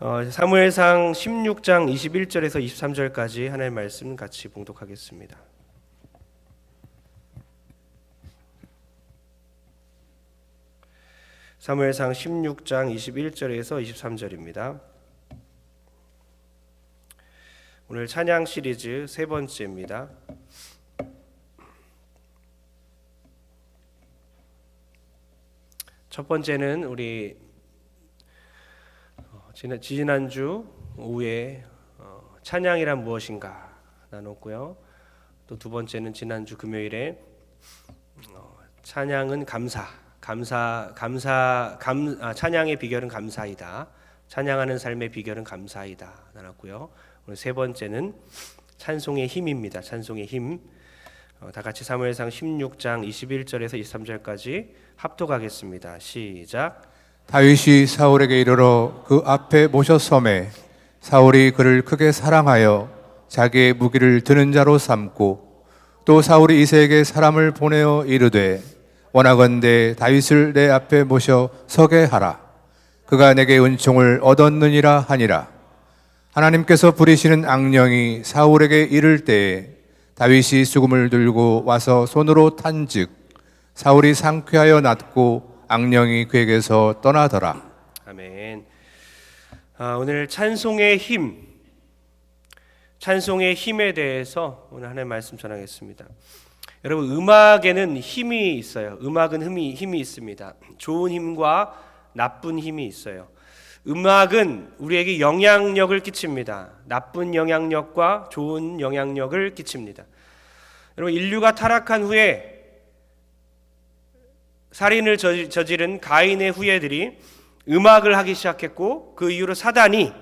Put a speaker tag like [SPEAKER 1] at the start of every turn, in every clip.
[SPEAKER 1] 사무엘상 16장 21절에서 23절까지 하나님의 말씀 같이 봉독하겠습니다. 사무엘상 16장 21절에서 23절입니다. 오늘 찬양 시리즈 세 번째입니다. 첫 번째는 우리 지난주 오후에 찬양이란 무엇인가 나눴고요. 또 두 번째는 지난주 금요일에 찬양은 찬양의 비결은 감사이다. 찬양하는 삶의 비결은 감사이다 나눴고요. 오늘 세 번째는 찬송의 힘입니다. 찬송의 힘. 다 같이 사무엘상 16장 21절에서 23절까지 합독하겠습니다. 시작.
[SPEAKER 2] 다윗이 사울에게 이르러 그 앞에 모셔섬에 사울이 그를 크게 사랑하여 자기의 무기를 드는 자로 삼고 또 사울이 이새에게 사람을 보내어 이르되 원하건대 다윗을 내 앞에 모셔 서게 하라. 그가 내게 은총을 얻었느니라 하니라. 하나님께서 부리시는 악령이 사울에게 이를 때에 다윗이 수금을 들고 와서 손으로 탄즉 사울이 상쾌하여 낫고 악령이 그에게서 떠나더라.
[SPEAKER 1] 아멘. 오늘 찬송의 힘에 대해서 오늘 하나님의 말씀 전하겠습니다. 여러분, 음악에는 힘이 있어요. 음악은 힘이 있습니다. 좋은 힘과 나쁜 힘이 있어요. 음악은 우리에게 영향력을 끼칩니다. 나쁜 영향력과 좋은 영향력을 끼칩니다. 여러분, 인류가 타락한 후에 살인을 저지른 가인의 후예들이 음악을 하기 시작했고 그 이후로 사단이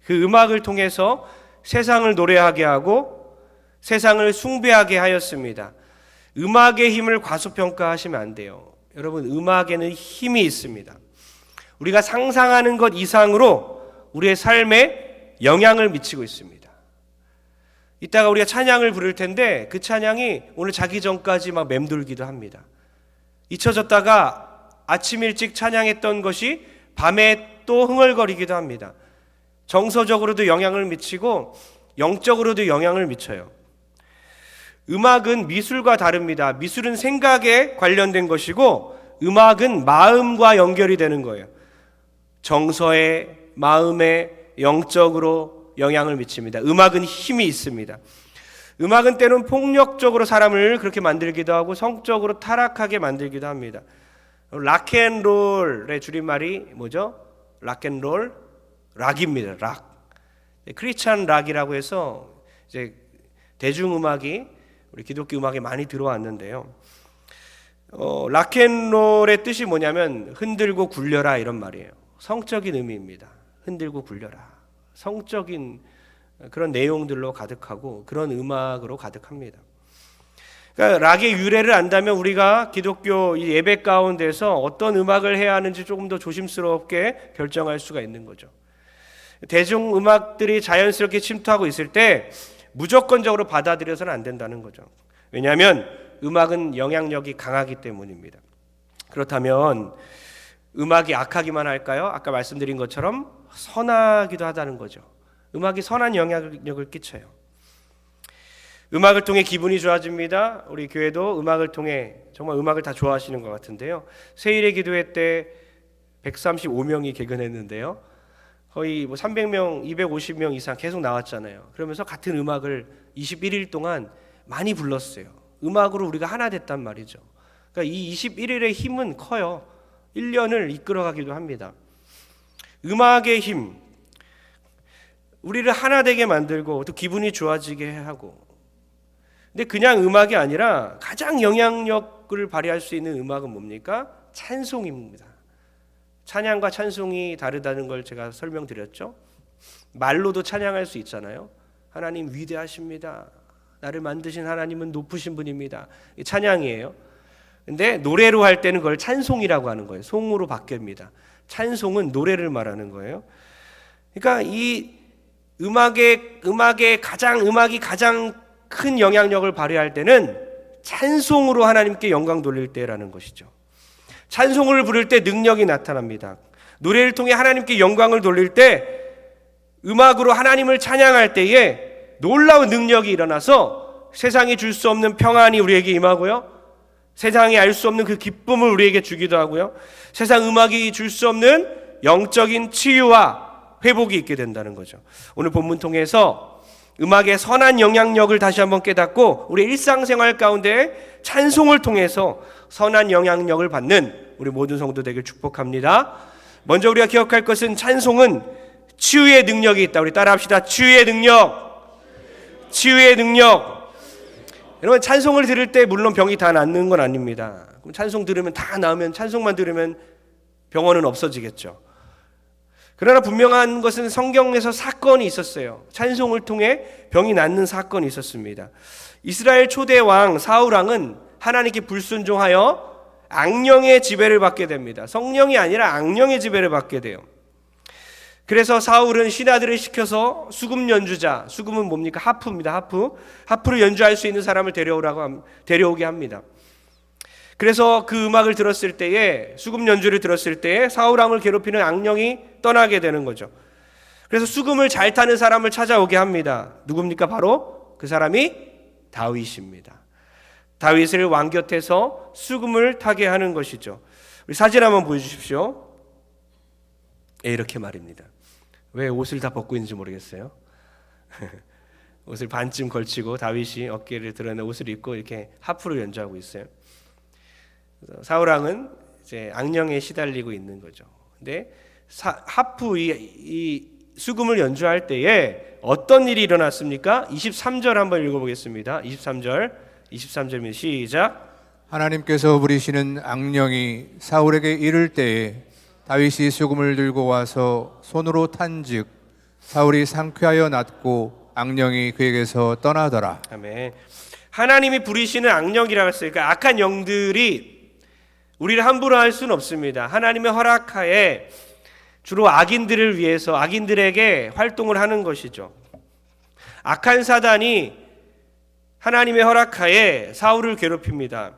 [SPEAKER 1] 그 음악을 통해서 세상을 노래하게 하고 세상을 숭배하게 하였습니다. 음악의 힘을 과소평가하시면 안 돼요. 여러분, 음악에는 힘이 있습니다. 우리가 상상하는 것 이상으로 우리의 삶에 영향을 미치고 있습니다. 이따가 우리가 찬양을 부를 텐데 그 찬양이 오늘 자기 전까지 막 맴돌기도 합니다. 잊혀졌다가 아침 일찍 찬양했던 것이 밤에 또 흥얼거리기도 합니다. 정서적으로도 영향을 미치고 영적으로도 영향을 미쳐요. 음악은 미술과 다릅니다. 미술은 생각에 관련된 것이고 음악은 마음과 연결이 되는 거예요. 정서에, 마음에, 영적으로 영향을 미칩니다. 음악은 힘이 있습니다. 음악은 때론 폭력적으로 사람을 그렇게 만들기도 하고 성적으로 타락하게 만들기도 합니다. 락앤롤의 줄임말이 뭐죠? 락앤롤, 락입니다. 락. 크리스찬 락이라고 해서 이제 대중음악이 우리 기독교 음악에 많이 들어왔는데요. 락앤롤의 뜻이 뭐냐면 흔들고 굴려라 이런 말이에요. 성적인 의미입니다. 흔들고 굴려라. 성적인 그런 내용들로 가득하고 그런 음악으로 가득합니다. 그러니까 락의 유래를 안다면 우리가 기독교 예배 가운데서 어떤 음악을 해야 하는지 조금 더 조심스럽게 결정할 수가 있는 거죠. 대중음악들이 자연스럽게 침투하고 있을 때 무조건적으로 받아들여서는 안 된다는 거죠. 왜냐하면 음악은 영향력이 강하기 때문입니다. 그렇다면 음악이 악하기만 할까요? 아까 말씀드린 것처럼 선하기도 하다는 거죠. 음악이 선한 영향력을 끼쳐요. 음악을 통해 기분이 좋아집니다. 우리 교회도 음악을 통해 정말 음악을 다 좋아하시는 것 같은데요. 세일의 기도회 때 135명이 개근했는데요. 거의 300명, 250명 이상 계속 나왔잖아요. 그러면서 같은 음악을 21일 동안 많이 불렀어요. 음악으로 우리가 하나 됐단 말이죠. 그러니까 이 21일의 힘은 커요. 1년을 이끌어가기도 합니다. 음악의 힘, 우리를 하나 되게 만들고 또 기분이 좋아지게 하고. 근데 그냥 음악이 아니라 가장 영향력을 발휘할 수 있는 음악은 뭡니까? 찬송입니다. 찬양과 찬송이 다르다는 걸 제가 설명드렸죠. 말로도 찬양할 수 있잖아요. 하나님 위대하십니다. 나를 만드신 하나님은 높으신 분입니다. 이 찬양이에요. 근데 노래로 할 때는 그걸 찬송이라고 하는 거예요. 송으로 바뀝니다. 찬송은 노래를 말하는 거예요. 그러니까 이 음악이 가장 큰 영향력을 발휘할 때는 찬송으로 하나님께 영광 돌릴 때라는 것이죠. 찬송을 부를 때 능력이 나타납니다. 노래를 통해 하나님께 영광을 돌릴 때 음악으로 하나님을 찬양할 때에 놀라운 능력이 일어나서 세상이 줄 수 없는 평안이 우리에게 임하고요, 세상이 알 수 없는 그 기쁨을 우리에게 주기도 하고요, 세상 음악이 줄 수 없는 영적인 치유와 회복이 있게 된다는 거죠. 오늘 본문 통해서 음악의 선한 영향력을 다시 한번 깨닫고 우리 일상생활 가운데 찬송을 통해서 선한 영향력을 받는 우리 모든 성도 되길 축복합니다. 먼저 우리가 기억할 것은 찬송은 치유의 능력이 있다. 우리 따라합시다. 치유의 능력. 치유의 능력. 여러분, 찬송을 들을 때 물론 병이 다 낫는 건 아닙니다. 그럼 찬송 들으면 다 나으면, 찬송만 들으면 병원은 없어지겠죠. 그러나 분명한 것은 성경에서 사건이 있었어요. 찬송을 통해 병이 낫는 사건이 있었습니다. 이스라엘 초대 왕 사울 왕은 하나님께 불순종하여 악령의 지배를 받게 됩니다. 성령이 아니라 악령의 지배를 받게 돼요. 그래서 사울은 신하들을 시켜서 수금 연주자, 수금은 뭡니까? 하프입니다. 하프를 연주할 수 있는 사람을 데려오게 합니다. 그래서 그 음악을 들었을 때에, 수금 연주를 들었을 때에 사울 왕을 괴롭히는 악령이 떠나게 되는 거죠. 그래서 수금을 잘 타는 사람을 찾아오게 합니다. 누굽니까? 바로 그 사람이 다윗입니다. 다윗을 왕 곁에서 수금을 타게 하는 것이죠. 우리 사진 한번 보여주십시오. 이렇게 말입니다. 왜 옷을 다 벗고 있는지 모르겠어요. 옷을 반쯤 걸치고 다윗이 어깨를 드러내 옷을 입고 이렇게 하프를 연주하고 있어요. 사울 왕은 이제 악령에 시달리고 있는 거죠. 근데 하프 이 수금을 연주할 때에 어떤 일이 일어났습니까? 23절 한번 읽어보겠습니다. 23절입니다. 시작.
[SPEAKER 2] 하나님께서 부리시는 악령이 사울에게 이를 때에 다윗이 수금을 들고 와서 손으로 탄즉 사울이 상쾌하여 낫고 악령이 그에게서 떠나더라.
[SPEAKER 1] 아멘. 하나님이 부리시는 악령이라고 했어요. 그러니까 악한 영들이 우리를 함부로 할 수는 없습니다. 하나님의 허락하에 주로 악인들을 위해서, 악인들에게 활동을 하는 것이죠. 악한 사단이 하나님의 허락하에 사울을 괴롭힙니다.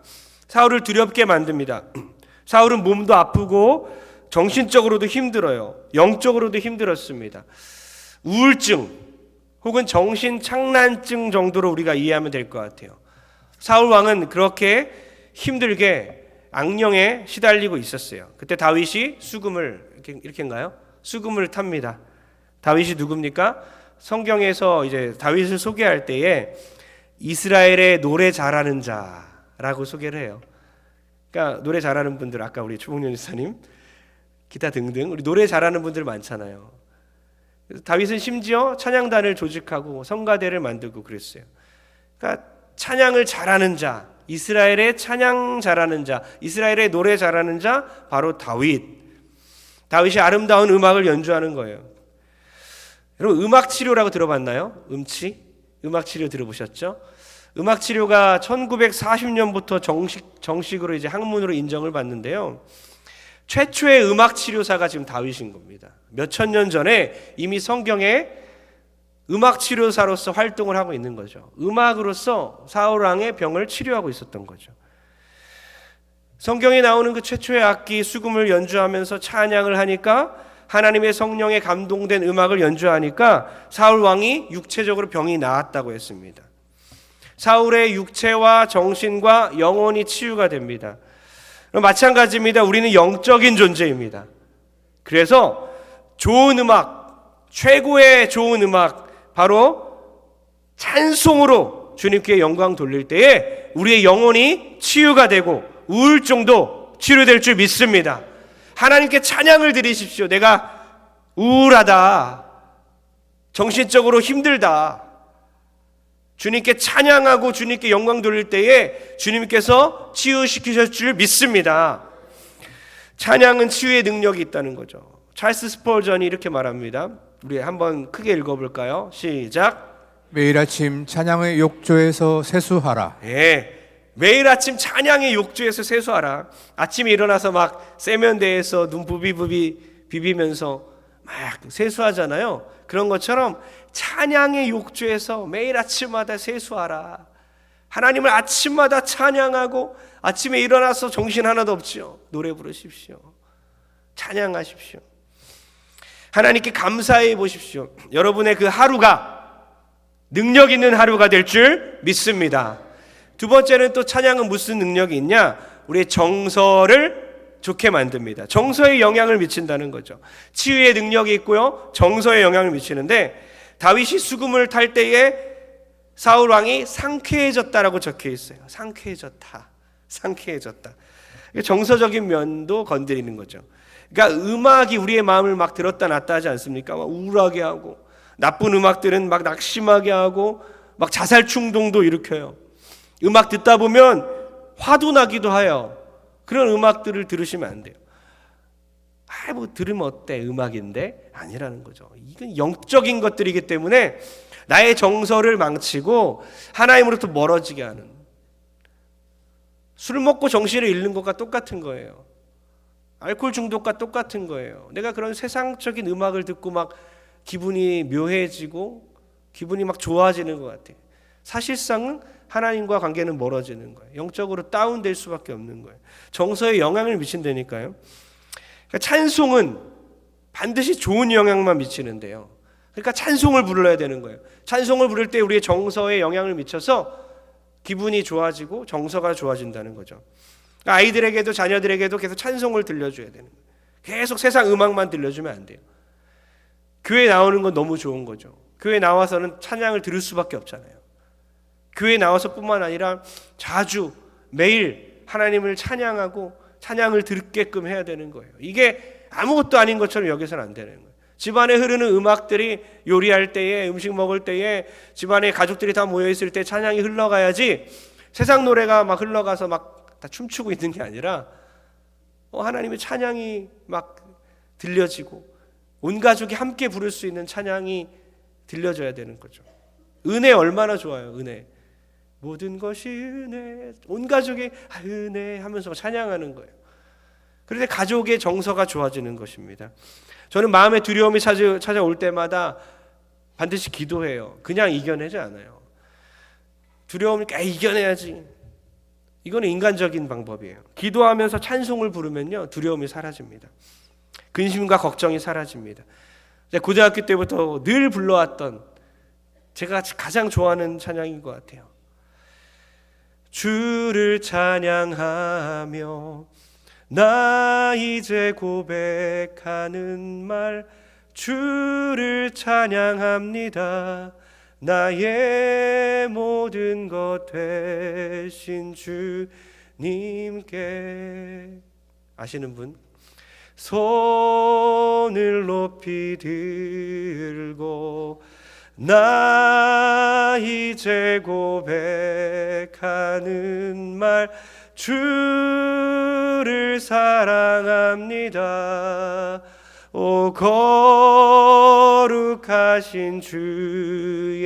[SPEAKER 1] 사울을 두렵게 만듭니다. 사울은 몸도 아프고 정신적으로도 힘들어요. 영적으로도 힘들었습니다. 우울증 혹은 정신착란증 정도로 우리가 이해하면 될 것 같아요. 사울 왕은 그렇게 힘들게 악령에 시달리고 있었어요. 그때 다윗이 수금을 이렇게인가요? 수금을 탑니다. 다윗이 누굽니까? 성경에서 이제 다윗을 소개할 때에 이스라엘의 노래 잘하는 자라고 소개를 해요. 그러니까 노래 잘하는 분들, 아까 우리 추봉련 지사님, 기타 등등 우리 노래 잘하는 분들 많잖아요. 그래서 다윗은 심지어 찬양단을 조직하고 성가대를 만들고 그랬어요. 그러니까 찬양을 잘하는 자, 이스라엘의 찬양 잘하는 자, 이스라엘의 노래 잘하는 자, 바로 다윗이 아름다운 음악을 연주하는 거예요. 여러분, 음악 치료라고 들어봤나요? 음악 치료 들어보셨죠? 음악 치료가 1940년부터 정식으로 이제 학문으로 인정을 받는데요. 최초의 음악 치료사가 지금 다윗인 겁니다. 몇천 년 전에 이미 성경에 음악 치료사로서 활동을 하고 있는 거죠. 음악으로서 사울 왕의 병을 치료하고 있었던 거죠. 성경에 나오는 그 최초의 악기 수금을 연주하면서 찬양을 하니까, 하나님의 성령에 감동된 음악을 연주하니까 사울 왕이 육체적으로 병이 나았다고 했습니다. 사울의 육체와 정신과 영혼이 치유가 됩니다. 마찬가지입니다. 우리는 영적인 존재입니다. 그래서 좋은 음악, 최고의 좋은 음악, 바로 찬송으로 주님께 영광 돌릴 때에 우리의 영혼이 치유가 되고 우울증도 치료될 줄 믿습니다. 하나님께 찬양을 드리십시오. 내가 우울하다, 정신적으로 힘들다, 주님께 찬양하고 주님께 영광 돌릴 때에 주님께서 치유시키실 줄 믿습니다. 찬양은 치유의 능력이 있다는 거죠. 찰스 스펄전이 이렇게 말합니다. 우리 한번 크게 읽어볼까요? 시작.
[SPEAKER 2] 매일 아침 찬양의 욕조에서 세수하라.
[SPEAKER 1] 매일 아침 찬양의 욕조에서 세수하라. 아침에 일어나서 막 세면대에서 눈 부비부비 비비면서 막 세수하잖아요. 그런 것처럼 찬양의 욕조에서 매일 아침마다 세수하라. 하나님을 아침마다 찬양하고, 아침에 일어나서 정신 하나도 없지요, 노래 부르십시오. 찬양하십시오. 하나님께 감사해 보십시오. 여러분의 그 하루가 능력 있는 하루가 될 줄 믿습니다. 두 번째는 또 찬양은 무슨 능력이 있냐? 우리의 정서를 좋게 만듭니다. 정서에 영향을 미친다는 거죠. 치유의 능력이 있고요, 정서에 영향을 미치는데, 다윗이 수금을 탈 때에 사울 왕이 상쾌해졌다라고 적혀 있어요. 상쾌해졌다. 정서적인 면도 건드리는 거죠. 그러니까 음악이 우리의 마음을 막 들었다 놨다 하지 않습니까? 막 우울하게 하고, 나쁜 음악들은 막 낙심하게 하고, 막 자살 충동도 일으켜요. 음악 듣다 보면 화도 나기도 해요. 그런 음악들을 들으시면 안 돼요. 뭐 들으면 어때? 음악인데? 아니라는 거죠. 이건 영적인 것들이기 때문에 나의 정서를 망치고 하나님으로부터 멀어지게 하는, 술 먹고 정신을 잃는 것과 똑같은 거예요. 알코올 중독과 똑같은 거예요. 내가 그런 세상적인 음악을 듣고 막 기분이 묘해지고 기분이 막 좋아지는 것 같아요. 사실상은 하나님과 관계는 멀어지는 거예요. 영적으로 다운될 수밖에 없는 거예요. 정서에 영향을 미친다니까요. 그러니까 찬송은 반드시 좋은 영향만 미치는데요. 그러니까 찬송을 불러야 되는 거예요. 찬송을 부를 때 우리의 정서에 영향을 미쳐서 기분이 좋아지고 정서가 좋아진다는 거죠. 그러니까 아이들에게도 자녀들에게도 계속 찬송을 들려줘야 되는 거예요. 계속 세상 음악만 들려주면 안 돼요. 교회 나오는 건 너무 좋은 거죠. 교회 나와서는 찬양을 들을 수밖에 없잖아요. 교회 나와서 뿐만 아니라 자주 매일 하나님을 찬양하고 찬양을 듣게끔 해야 되는 거예요. 이게 아무것도 아닌 것처럼 여기서는 안 되는 거예요. 집안에 흐르는 음악들이 요리할 때에, 음식 먹을 때에, 집안에 가족들이 다 모여있을 때 찬양이 흘러가야지, 세상 노래가 막 흘러가서 막 다 춤추고 있는 게 아니라 하나님의 찬양이 막 들려지고 온 가족이 함께 부를 수 있는 찬양이 들려져야 되는 거죠. 은혜 얼마나 좋아요. 은혜, 모든 것이 은혜, 온 가족이 은혜 하면서 찬양하는 거예요. 그런데 가족의 정서가 좋아지는 것입니다. 저는 마음의 두려움이 찾아올 때마다 반드시 기도해요. 그냥 이겨내지 않아요. 두려움이니까 이겨내야지. 이거는 인간적인 방법이에요. 기도하면서 찬송을 부르면요, 두려움이 사라집니다. 근심과 걱정이 사라집니다. 고등학교 때부터 늘 불러왔던, 제가 가장 좋아하는 찬양인 것 같아요. 주를 찬양하며 나 이제 고백하는 말, 주를 찬양합니다. 나의 모든 것 되신 주님께. 아시는 분? 손을 높이 들고 나 이제 고백하는 말, 주를 사랑합니다. 오 거룩하신 주의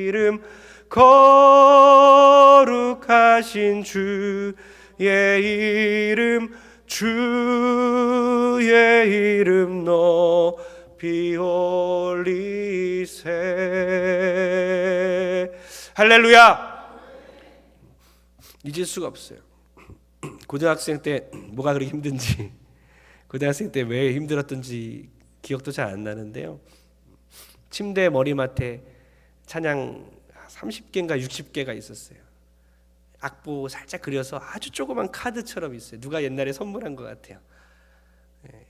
[SPEAKER 1] 이름, 거룩하신 주의 이름, 주의 이름 높이 올리세. 할렐루야. 잊을 수가 없어요. 고등학생 때 뭐가 그렇게 힘든지, 고등학생 때 왜 힘들었던지 기억도 잘 안 나는데요, 침대 머리맡에 찬양 30개인가 60개가 있었어요. 악보 살짝 그려서 아주 조그만 카드처럼 있어요. 누가 옛날에 선물한 것 같아요.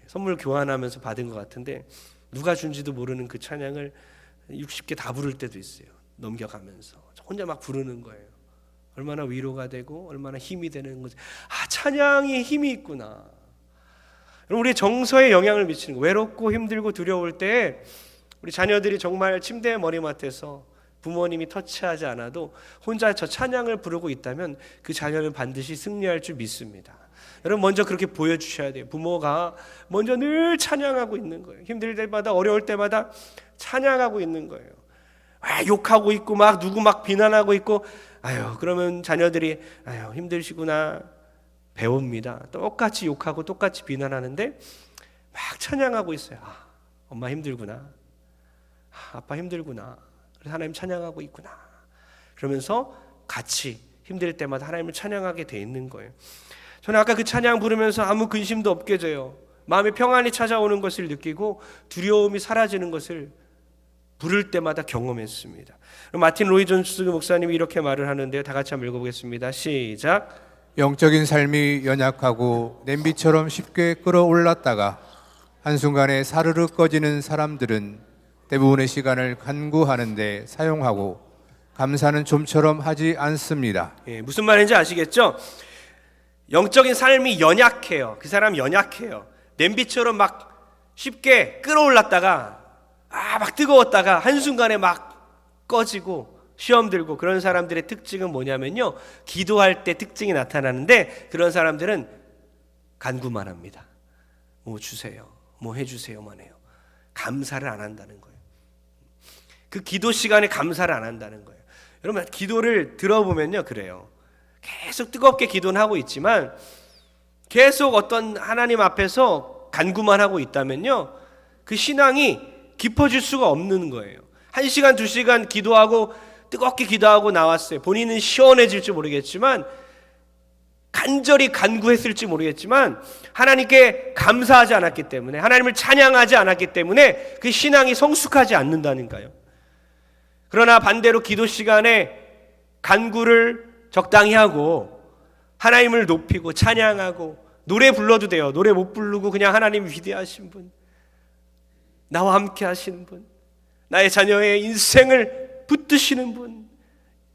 [SPEAKER 1] 선물 교환하면서 받은 것 같은데, 누가 준지도 모르는 그 찬양을 60개 다 부를 때도 있어요. 넘겨가면서 혼자 막 부르는 거예요. 얼마나 위로가 되고 얼마나 힘이 되는 거지. 찬양이 힘이 있구나. 우리 정서에 영향을 미치는 거. 외롭고 힘들고 두려울 때 우리 자녀들이 정말 침대 머리맡에서 부모님이 터치하지 않아도 혼자 저 찬양을 부르고 있다면 그 자녀는 반드시 승리할 줄 믿습니다. 여러분, 먼저 그렇게 보여주셔야 돼요. 부모가 먼저 늘 찬양하고 있는 거예요. 힘들 때마다, 어려울 때마다 찬양하고 있는 거예요. 욕하고 있고 막 누구 막 비난하고 있고, 그러면 자녀들이 힘드시구나 배웁니다. 똑같이 욕하고 똑같이 비난하는데 막 찬양하고 있어요. 엄마 힘들구나, 아빠 힘들구나, 그래서 하나님 찬양하고 있구나. 그러면서 같이 힘들 때마다 하나님을 찬양하게 돼 있는 거예요. 저는 아까 그 찬양 부르면서 아무 근심도 없게 져요. 마음의 평안이 찾아오는 것을 느끼고 두려움이 사라지는 것을 부를 때마다 경험했습니다. 마틴 로이 존스 목사님이 이렇게 말을 하는데요. 다 같이 한번 읽어보겠습니다. 시작.
[SPEAKER 2] 영적인 삶이 연약하고 냄비처럼 쉽게 끓어올랐다가 한순간에 사르르 꺼지는 사람들은 대부분의 시간을 간구하는데 사용하고 감사는 좀처럼 하지 않습니다.
[SPEAKER 1] 무슨 말인지 아시겠죠? 영적인 삶이 연약해요. 그 사람 연약해요. 냄비처럼 막 쉽게 끓어올랐다가 막 뜨거웠다가 한순간에 막 꺼지고 시험 들고 그런 사람들의 특징은 뭐냐면요, 기도할 때 특징이 나타나는데 그런 사람들은 간구만 합니다. 뭐 주세요, 뭐 해주세요만 해요. 감사를 안 한다는 거예요. 그 기도 시간에 감사를 안 한다는 거예요. 여러분, 기도를 들어보면요 그래요. 계속 뜨겁게 기도는 하고 있지만 계속 어떤 하나님 앞에서 간구만 하고 있다면요, 그 신앙이 깊어질 수가 없는 거예요. 1시간 2시간 기도하고 뜨겁게 기도하고 나왔어요. 본인은 시원해질지 모르겠지만, 간절히 간구했을지 모르겠지만 하나님께 감사하지 않았기 때문에, 하나님을 찬양하지 않았기 때문에 그 신앙이 성숙하지 않는다니까요. 그러나 반대로 기도 시간에 간구를 적당히 하고 하나님을 높이고 찬양하고, 노래 불러도 돼요. 노래 못 부르고 그냥 하나님 위대하신 분, 나와 함께 하시는 분, 나의 자녀의 인생을 붙드시는 분,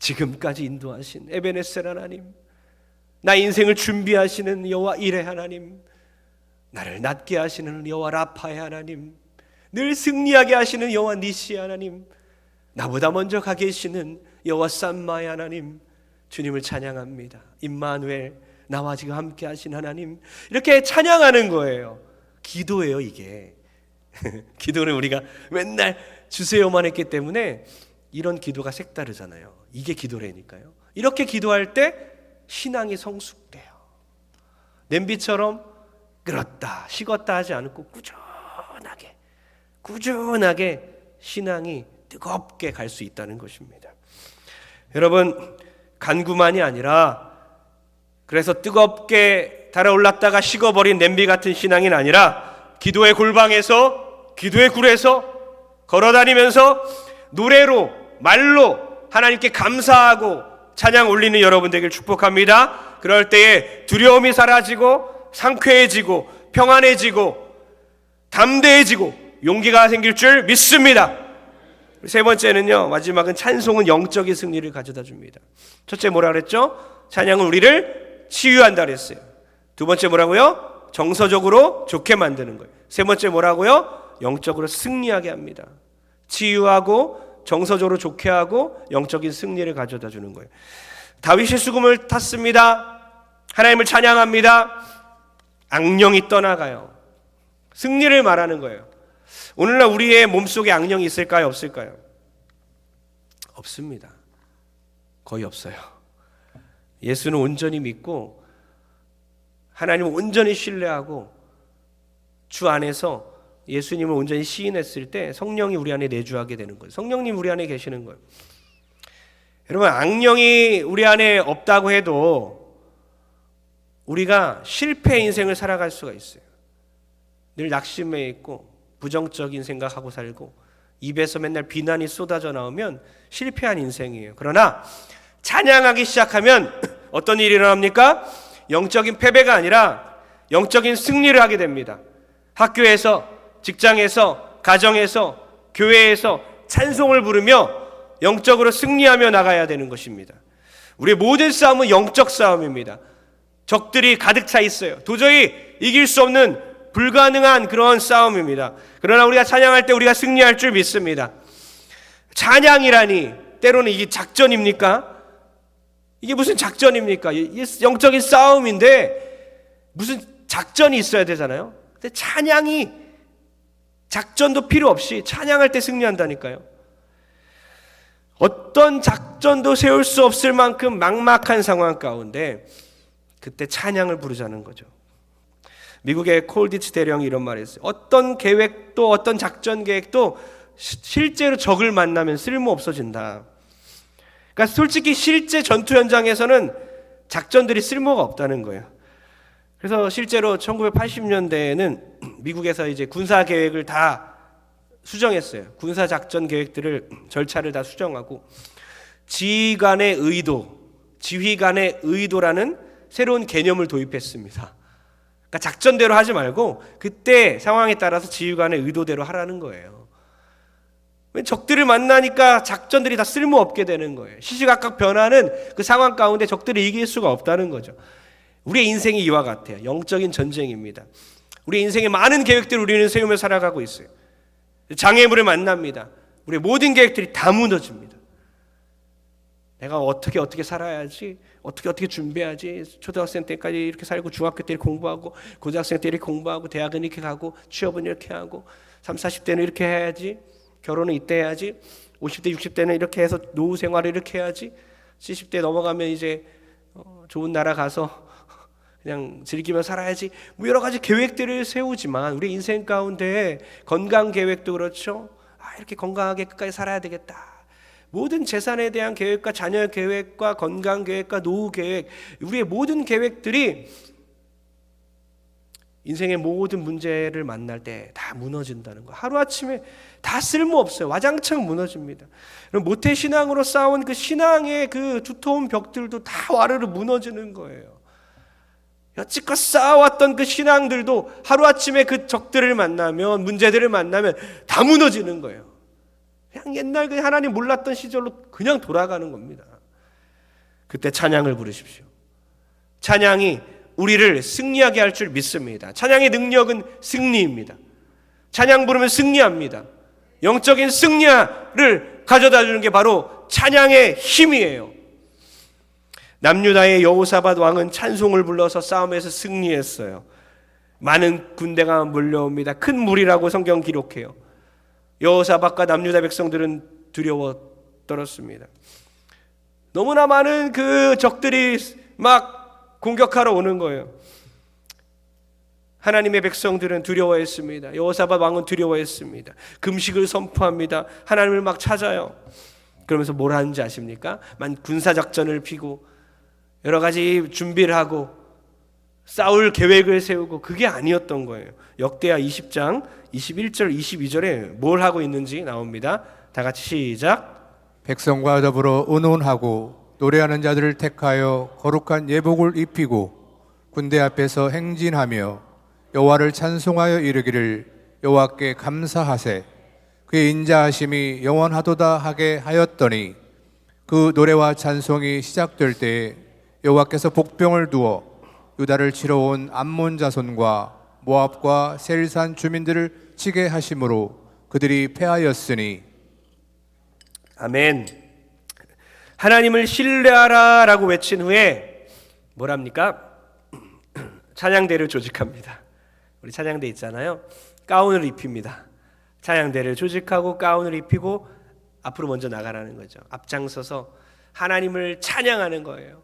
[SPEAKER 1] 지금까지 인도하신 에베네셀 하나님, 나의 인생을 준비하시는 여호와 이레 하나님, 나를 낫게 하시는 여호와 라파의 하나님, 늘 승리하게 하시는 여호와 니시 하나님, 나보다 먼저 가 계시는 여호와 삼마의 하나님, 주님을 찬양합니다. 임마누엘, 나와 지금 함께 하신 하나님, 이렇게 찬양하는 거예요. 기도예요 이게. 기도는 우리가 맨날 주세요만 했기 때문에 이런 기도가 색다르잖아요. 이게 기도라니까요. 이렇게 기도할 때 신앙이 성숙돼요. 냄비처럼 끓었다 식었다 하지 않고 꾸준하게 신앙이 뜨겁게 갈 수 있다는 것입니다. 여러분, 간구만이 아니라, 그래서 뜨겁게 달아올랐다가 식어버린 냄비 같은 신앙이 아니라 기도의 골방에서, 기도의 굴에서 걸어다니면서 노래로, 말로 하나님께 감사하고 찬양 올리는 여러분 되길 축복합니다. 그럴 때에 두려움이 사라지고 상쾌해지고 평안해지고 담대해지고 용기가 생길 줄 믿습니다. 세 번째는요, 마지막은 찬송은 영적인 승리를 가져다 줍니다. 첫째 뭐라 그랬죠? 찬양은 우리를 치유한다 그랬어요. 두 번째 뭐라고요? 정서적으로 좋게 만드는 거예요. 세 번째 뭐라고요? 영적으로 승리하게 합니다. 치유하고 정서적으로 좋게 하고 영적인 승리를 가져다 주는 거예요. 다윗이 수금을 탔습니다. 하나님을 찬양합니다. 악령이 떠나가요. 승리를 말하는 거예요. 오늘날 우리의 몸속에 악령이 있을까요? 없을까요? 없습니다. 거의 없어요. 예수는 온전히 믿고 하나님을 온전히 신뢰하고 주 안에서 예수님을 온전히 시인했을 때 성령이 우리 안에 내주하게 되는 거예요. 성령님 우리 안에 계시는 거예요. 여러분, 악령이 우리 안에 없다고 해도 우리가 실패의 인생을 살아갈 수가 있어요. 늘 낙심해 있고 부정적인 생각하고 살고 입에서 맨날 비난이 쏟아져 나오면 실패한 인생이에요. 그러나 찬양하기 시작하면 어떤 일이 일어납니까? 영적인 패배가 아니라 영적인 승리를 하게 됩니다. 학교에서, 직장에서, 가정에서, 교회에서 찬송을 부르며 영적으로 승리하며 나가야 되는 것입니다. 우리의 모든 싸움은 영적 싸움입니다. 적들이 가득 차 있어요. 도저히 이길 수 없는 불가능한 그런 싸움입니다. 그러나 우리가 찬양할 때 우리가 승리할 줄 믿습니다. 찬양이라니 때로는 이게 작전입니까? 이게 무슨 작전입니까? 영적인 싸움인데 무슨 작전이 있어야 되잖아요. 근데 찬양이 작전도 필요 없이 찬양할 때 승리한다니까요. 어떤 작전도 세울 수 없을 만큼 막막한 상황 가운데 그때 찬양을 부르자는 거죠. 미국의 콜디치 대령이 이런 말을 했어요. 어떤 계획도 어떤 작전 계획도 실제로 적을 만나면 쓸모 없어진다. 그러니까 솔직히 실제 전투 현장에서는 작전들이 쓸모가 없다는 거예요. 그래서 실제로 1980년대에는 미국에서 이제 군사 계획을 다 수정했어요. 군사 작전 계획들을 절차를 다 수정하고 지휘관의 의도라는 새로운 개념을 도입했습니다. 그러니까 작전대로 하지 말고 그때 상황에 따라서 지휘관의 의도대로 하라는 거예요. 적들을 만나니까 작전들이 다 쓸모없게 되는 거예요. 시시각각 변하는 그 상황 가운데 적들을 이길 수가 없다는 거죠. 우리의 인생이 이와 같아요. 영적인 전쟁입니다. 우리 인생의 많은 계획들을 우리는 세우며 살아가고 있어요. 장애물을 만납니다. 우리의 모든 계획들이 다 무너집니다. 내가 어떻게 살아야지, 어떻게 준비해야지, 초등학생 때까지 이렇게 살고, 중학교 때 이렇게 공부하고, 고등학생 때 이렇게 공부하고, 대학은 이렇게 가고, 취업은 이렇게 하고, 30, 40대는 이렇게 해야지, 결혼은 이때 해야지, 50대, 60대는 이렇게 해서 노후 생활을 이렇게 해야지, 70대 넘어가면 이제 좋은 나라 가서 그냥 즐기며 살아야지, 뭐 여러 가지 계획들을 세우지만 우리 인생 가운데 건강 계획도 그렇죠. 이렇게 건강하게 끝까지 살아야 되겠다. 모든 재산에 대한 계획과 자녀 계획과 건강 계획과 노후 계획, 우리의 모든 계획들이 인생의 모든 문제를 만날 때 다 무너진다는 거. 하루아침에 다 쓸모없어요. 와장창 무너집니다. 모태신앙으로 쌓아온 그 신앙의 그 두터운 벽들도 다 와르르 무너지는 거예요. 여지껏 쌓아왔던 그 신앙들도 하루아침에 그 적들을 만나면, 문제들을 만나면 다 무너지는 거예요. 그냥 옛날 그 하나님 몰랐던 시절로 그냥 돌아가는 겁니다. 그때 찬양을 부르십시오. 찬양이 우리를 승리하게 할 줄 믿습니다. 찬양의 능력은 승리입니다. 찬양 부르면 승리합니다. 영적인 승리를 가져다 주는 게 바로 찬양의 힘이에요. 남유다의 여호사밧 왕은 찬송을 불러서 싸움에서 승리했어요. 많은 군대가 몰려옵니다. 큰 무리라고 성경 기록해요. 여호사밧과 남유다 백성들은 두려워 떨었습니다. 너무나 많은 그 적들이 막 공격하러 오는 거예요. 하나님의 백성들은 두려워했습니다. 여호사밧 왕은 두려워했습니다. 금식을 선포합니다. 하나님을 막 찾아요. 그러면서 뭘 하는지 아십니까? 군사작전을 피고 여러 가지 준비를 하고 싸울 계획을 세우고 그게 아니었던 거예요. 역대하 20장 21절 22절에 뭘 하고 있는지 나옵니다. 다 같이 시작.
[SPEAKER 2] 백성과 더불어 의논하고 노래하는 자들을 택하여 거룩한 예복을 입히고 군대 앞에서 행진하며 여호와를 찬송하여 이르기를 여호와께 감사하세. 그의 인자하심이 영원하도다 하게 하였더니 그 노래와 찬송이 시작될 때에 여호와께서 복병을 두어 유다를 치러 온 암몬 자손과 모압과 세일산 주민들을 치게 하심으로 그들이 패하였으니.
[SPEAKER 1] 아멘. 하나님을 신뢰하라 라고 외친 후에 뭐랍니까? 찬양대를 조직합니다. 우리 찬양대 있잖아요. 가운을 입힙니다. 찬양대를 조직하고 가운을 입히고 앞으로 먼저 나가라는 거죠. 앞장서서 하나님을 찬양하는 거예요.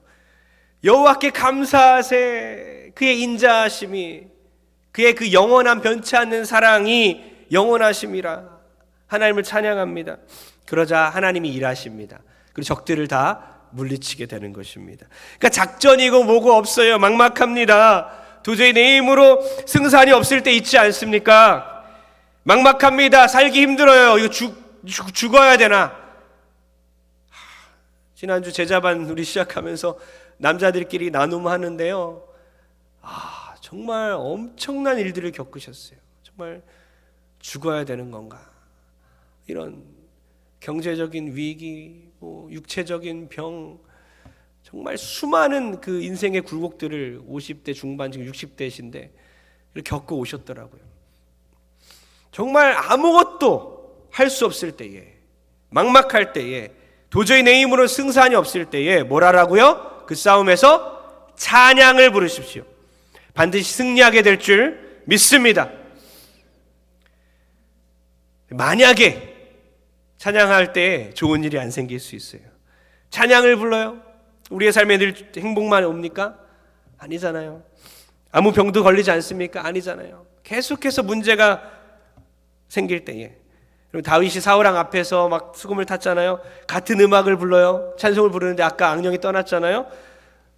[SPEAKER 1] 여호와께 감사하세. 그의 인자하심이, 그의 그 영원한 변치 않는 사랑이 영원하심이라. 하나님을 찬양합니다. 그러자 하나님이 일하십니다. 그리고 적들을 다 물리치게 되는 것입니다. 그러니까 작전이고 뭐고 없어요. 막막합니다. 도저히 내 힘으로 승산이 없을 때 있지 않습니까? 막막합니다. 살기 힘들어요. 이거 죽어야 되나? 지난주 제자반 우리 시작하면서 남자들끼리 나눔하는데요. 정말 엄청난 일들을 겪으셨어요. 정말 죽어야 되는 건가? 이런 경제적인 위기, 육체적인 병, 정말 수많은 그 인생의 굴곡들을 50대 중반, 지금 60대신데 겪고 오셨더라고요. 정말 아무것도 할 수 없을 때에, 막막할 때에, 도저히 내 힘으로 승산이 없을 때에 뭘 하라고요? 그 싸움에서 찬양을 부르십시오. 반드시 승리하게 될 줄 믿습니다. 만약에 찬양할 때 좋은 일이 안 생길 수 있어요. 찬양을 불러요. 우리의 삶에 늘 행복만 옵니까? 아니잖아요. 아무 병도 걸리지 않습니까? 아니잖아요. 계속해서 문제가 생길 때에, 그리고 다윗이 사울왕 앞에서 막 수금을 탔잖아요. 같은 음악을 불러요. 찬송을 부르는데 아까 악령이 떠났잖아요.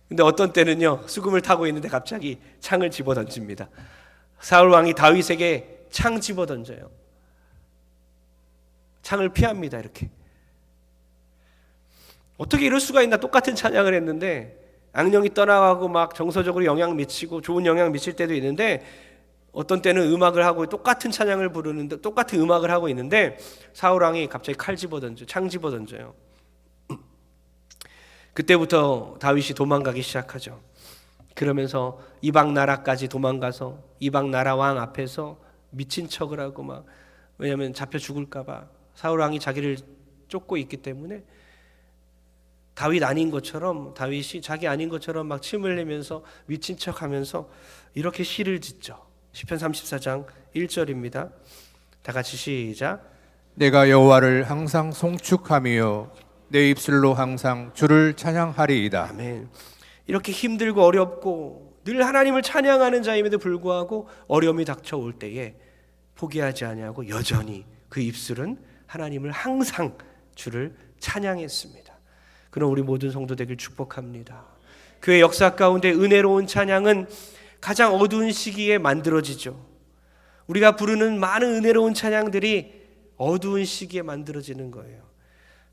[SPEAKER 1] 근데 어떤 때는요, 수금을 타고 있는데 갑자기 창을 집어 던집니다. 사울 왕이 다윗에게 창 집어 던져요. 창을 피합니다. 이렇게. 어떻게 이럴 수가 있나. 똑같은 찬양을 했는데 악령이 떠나가고 막 정서적으로 영향 미치고 좋은 영향 미칠 때도 있는데, 어떤 때는 음악을 하고 똑같은 찬양을 부르는데 똑같은 음악을 하고 있는데 사울 왕이 갑자기 칼 집어 던져, 창 집어 던져요. 그때부터 다윗이 도망가기 시작하죠. 그러면서 이방 나라까지 도망가서 이방 나라 왕 앞에서 미친 척을 하고 막, 왜냐하면 잡혀 죽을까 봐 사울 왕이 자기를 쫓고 있기 때문에 다윗 아닌 것처럼, 다윗이 자기 아닌 것처럼 막 침 흘리면서 미친 척하면서 이렇게 시를 짓죠. 시편 34장 1절입니다. 다 같이 시작.
[SPEAKER 2] 내가 여호와를 항상 송축하며 내 입술로 항상 주를 찬양하리이다.
[SPEAKER 1] 아멘. 이렇게 힘들고 어렵고 늘 하나님을 찬양하는 자임에도 불구하고 어려움이 닥쳐올 때에 포기하지 아니하고 여전히 그 입술은 하나님을 항상 주를 찬양했습니다. 그럼 우리 모든 성도 되길 축복합니다. 그의 역사 가운데 은혜로운 찬양은 가장 어두운 시기에 만들어지죠. 우리가 부르는 많은 은혜로운 찬양들이 어두운 시기에 만들어지는 거예요.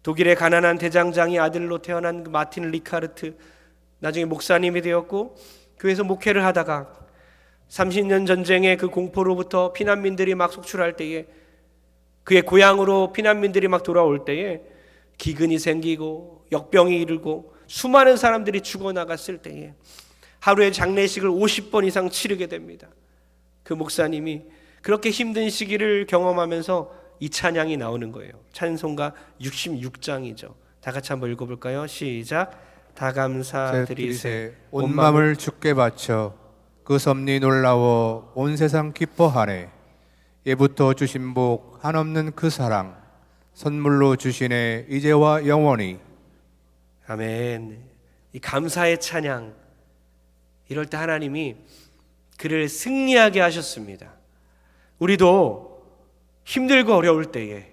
[SPEAKER 1] 독일의 가난한 대장장이 아들로 태어난 마틴 리카르트, 나중에 목사님이 되었고 교회에서 목회를 하다가 30년 전쟁의 그 공포로부터 피난민들이 막 속출할 때에, 그의 고향으로 피난민들이 막 돌아올 때에 기근이 생기고 역병이 이르고 수많은 사람들이 죽어나갔을 때에 하루에 장례식을 50번 이상 치르게 됩니다. 그 목사님이 그렇게 힘든 시기를 경험하면서 이 찬양이 나오는 거예요. 찬송가 66장이죠. 다 같이 한번 읽어볼까요? 시작. 다 감사드리세
[SPEAKER 2] 온 마음을 주께 바쳐 그 섭리 놀라워 온 세상 기뻐하네. 예부터 주신 복 한없는 그 사랑 선물로 주시네 이제와 영원히.
[SPEAKER 1] 아멘. 이 감사의 찬양, 이럴 때 하나님이 그를 승리하게 하셨습니다. 우리도 힘들고 어려울 때에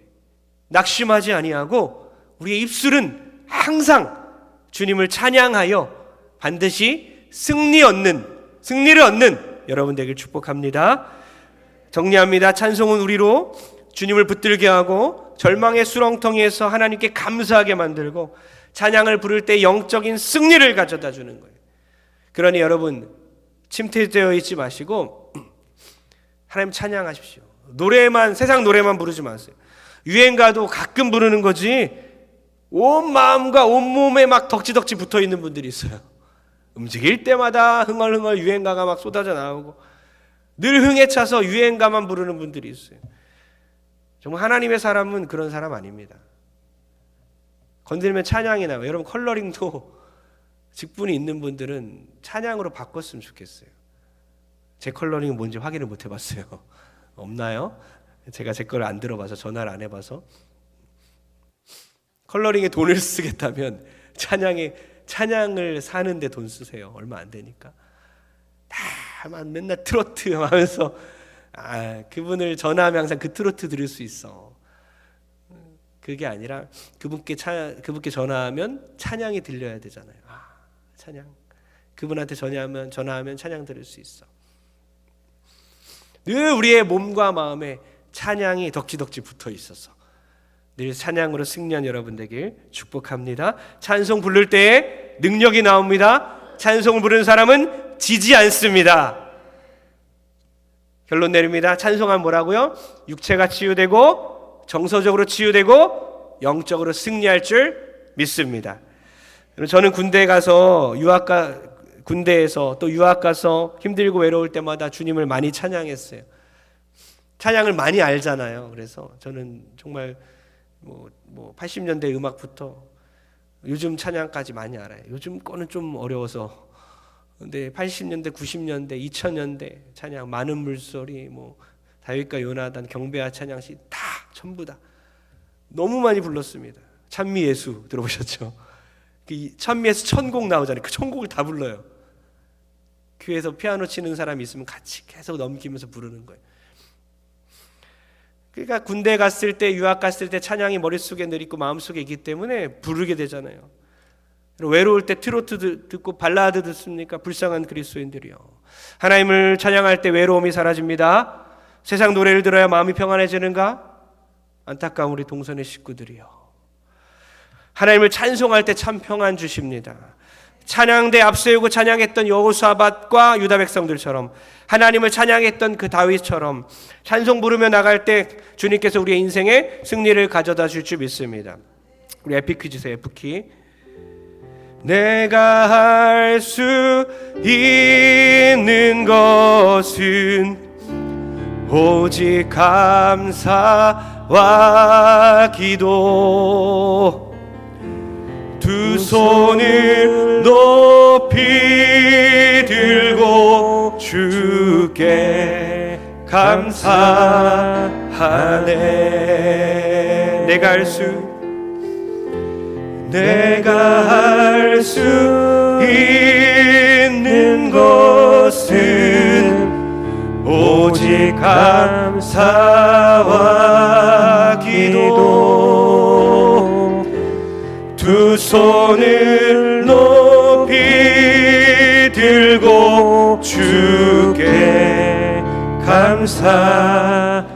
[SPEAKER 1] 낙심하지 아니하고 우리의 입술은 항상 주님을 찬양하여 반드시 승리를 얻는 여러분 되길 축복합니다. 정리합니다. 찬송은 우리로 주님을 붙들게 하고 절망의 수렁텅이에서 하나님께 감사하게 만들고, 찬양을 부를 때 영적인 승리를 가져다 주는 거예요. 그러니 여러분 침체되어 있지 마시고 하나님 찬양하십시오. 노래만, 세상 노래만 부르지 마세요. 유행가도 가끔 부르는 거지 온 마음과 온 몸에 막 덕지덕지 붙어 있는 분들이 있어요. 움직일 때마다 흥얼흥얼 유행가가 막 쏟아져 나오고 늘 흥에 차서 유행가만 부르는 분들이 있어요. 정말 하나님의 사람은 그런 사람 아닙니다. 건드리면 찬양이 나와요. 여러분 컬러링도 직분이 있는 분들은 찬양으로 바꿨으면 좋겠어요. 제 컬러링이 뭔지 확인을 못 해봤어요. 없나요? 제가 제 걸 안 들어봐서, 전화를 안 해봐서. 컬러링에 돈을 쓰겠다면 찬양을 사는데 돈 쓰세요. 얼마 안 되니까. 다만 맨날 트로트 하면서 그분을 전화하면 항상 그 트로트 들을 수 있어. 그게 아니라 그분께 전화하면 찬양이 들려야 되잖아요. 찬양. 그분한테 전화하면 찬양 들을 수 있어. 늘 우리의 몸과 마음에 찬양이 덕지덕지 붙어 있어서 늘 찬양으로 승리한 여러분 되길 축복합니다. 찬송 부를 때에 능력이 나옵니다. 찬송을 부르는 사람은 지지 않습니다. 결론 내립니다. 찬송하면 뭐라고요? 육체가 치유되고 정서적으로 치유되고 영적으로 승리할 줄 믿습니다. 저는 군대에 가서 군대에서 또 유학 가서 힘들고 외로울 때마다 주님을 많이 찬양했어요. 찬양을 많이 알잖아요. 그래서 저는 정말 80년대 음악부터 요즘 찬양까지 많이 알아요. 요즘 거는 좀 어려워서. 근데 80년대, 90년대, 2000년대 찬양, 많은 물소리, 다윗과 요나단, 경배와 찬양시 다 전부 다 너무 많이 불렀습니다. 찬미예수 들어보셨죠? 찬미예수 천곡 나오잖아요. 그 천곡을 다 불러요. 교회에서 피아노 치는 사람이 있으면 같이 계속 넘기면서 부르는 거예요. 그러니까 군대 갔을 때, 유학 갔을 때 찬양이 머릿속에 늘 있고 마음속에 있기 때문에 부르게 되잖아요. 외로울 때 트로트 듣고 발라드 듣습니까? 불쌍한 그리스도인들이요. 하나님을 찬양할 때 외로움이 사라집니다. 세상 노래를 들어야 마음이 평안해지는가? 안타까운 우리 동선의 식구들이요. 하나님을 찬송할 때 참 평안 주십니다. 찬양대 앞세우고 찬양했던 여호사밧과 유다 백성들처럼, 하나님을 찬양했던 그 다윗처럼 찬송 부르며 나갈 때 주님께서 우리의 인생에 승리를 가져다 줄 줄 믿습니다. 우리 에픽 퀴즈세요. 에픽키. 내가 할 수 있는 것은 오직 감사와 기도, 두 손을 높이 들고 주께 감사하네. 내가 할 수 있는 것은 오직 감사와 기도, 두 손을 높이 들고 주께 감사하네.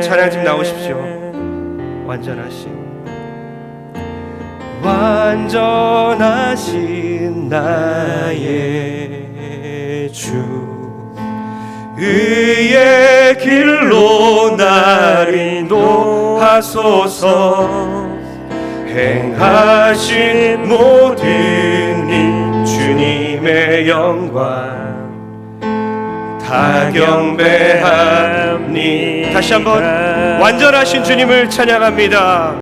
[SPEAKER 1] 찬양팀 나오십시오. 완전하신 나의 주, 의의 길로 날 인도하소서. 행하신 모든 일 주님의 영광 다 경배합니다. 다시 한번 완전하신 주님을 찬양합니다.